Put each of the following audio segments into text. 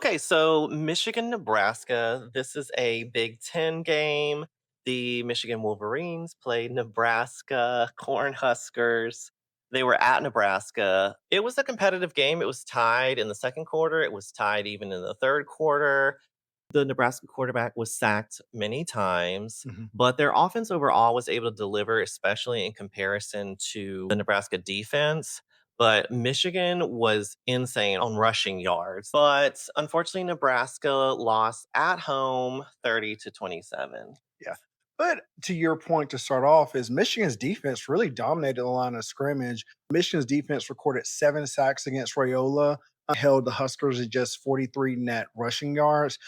Okay, so Michigan, Nebraska. This is a Big Ten game. The Michigan Wolverines played Nebraska Cornhuskers. They were at Nebraska. It was a competitive game. It was tied in the second quarter. It was tied even in the third quarter. The Nebraska quarterback was sacked many times, Mhm. but their offense overall was able to deliver, especially in comparison to the Nebraska defense. But Michigan was insane on rushing yards. But unfortunately, Nebraska lost at home 30-27. Yeah. But to your point to start off is Michigan's defense really dominated the line of scrimmage. Michigan's defense recorded 7 sacks against Rayola, held the Huskers at just 43 net rushing yards.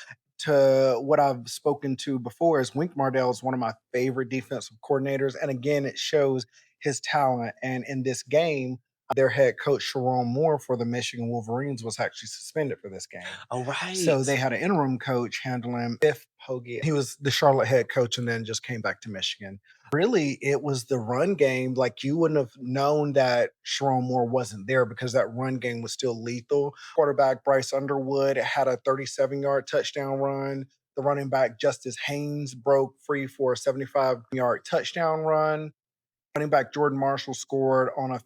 To what I've spoken to before is Wink Martindale is one of my favorite defensive coordinators. And again, it shows his talent. And in this game, their head coach Sharon Moore for the Michigan Wolverines was actually suspended for this game. Oh, So right. they had an interim coach handling Biff Hoagie. He was the Charlotte head coach and then just came back to Michigan. Really, it was the run game. Like you wouldn't have known that Sharon Moore wasn't there because that run game was still lethal. Quarterback Bryce Underwood had a 37-yard touchdown run. The running back Justice Haynes broke free for a 75-yard touchdown run. Running back Jordan Marshall scored on a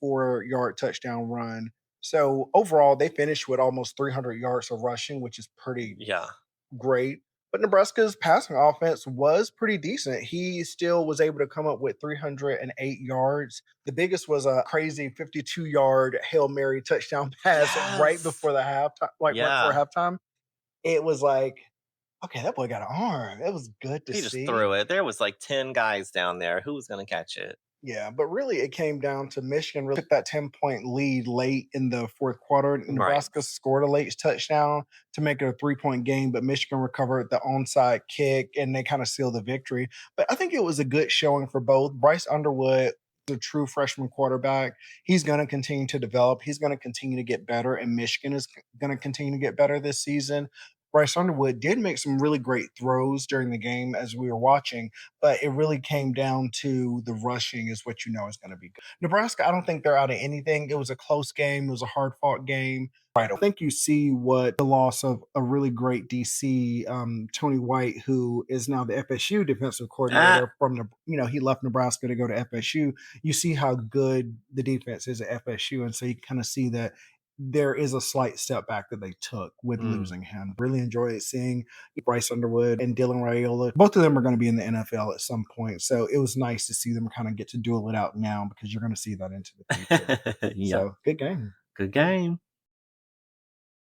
54-yard touchdown run. So overall, they finished with almost 300 yards of rushing, which is pretty Yeah. great. But Nebraska's passing offense was pretty decent. He still was able to come up with 308 yards. The biggest was a crazy 52-yard Hail Mary touchdown pass right Yes. before the halftime, like right before Yeah. halftime. It was like, okay, that boy got an arm. It was good to He just see. threw it. There was like 10 guys down there. Who was going to catch it? Yeah, but really it came down to Michigan really took that 10-point lead late in the fourth quarter. Right. Nebraska scored a late touchdown to make it a 3-point game, but Michigan recovered the onside kick and they kind of sealed the victory. But I think it was a good showing for both. Bryce Underwood, the true freshman quarterback, he's going to continue to develop. He's going to continue to get better, and Michigan is going to continue to get better this season. Bryce Underwood did make some really great throws during the game as we were watching, but it really came down to the rushing is what you know is going to be good. Nebraska, I don't think they're out of anything. It was a close game. It was a hard fought game. Right. I think you see what the loss of a really great DC, Tony White, who is now the FSU defensive Ah, coordinator from the, he left Nebraska to go to FSU. You see how good the defense is at FSU. And so you kind of see that there is a slight step back that they took with mm. losing him. Really enjoyed seeing Bryce Underwood and Dylan Raiola. Both of them are going to be in the NFL at some point. So it was nice to see them kind of get to duel it out now because you're going to see that into the future. Yeah. So good game. Good game.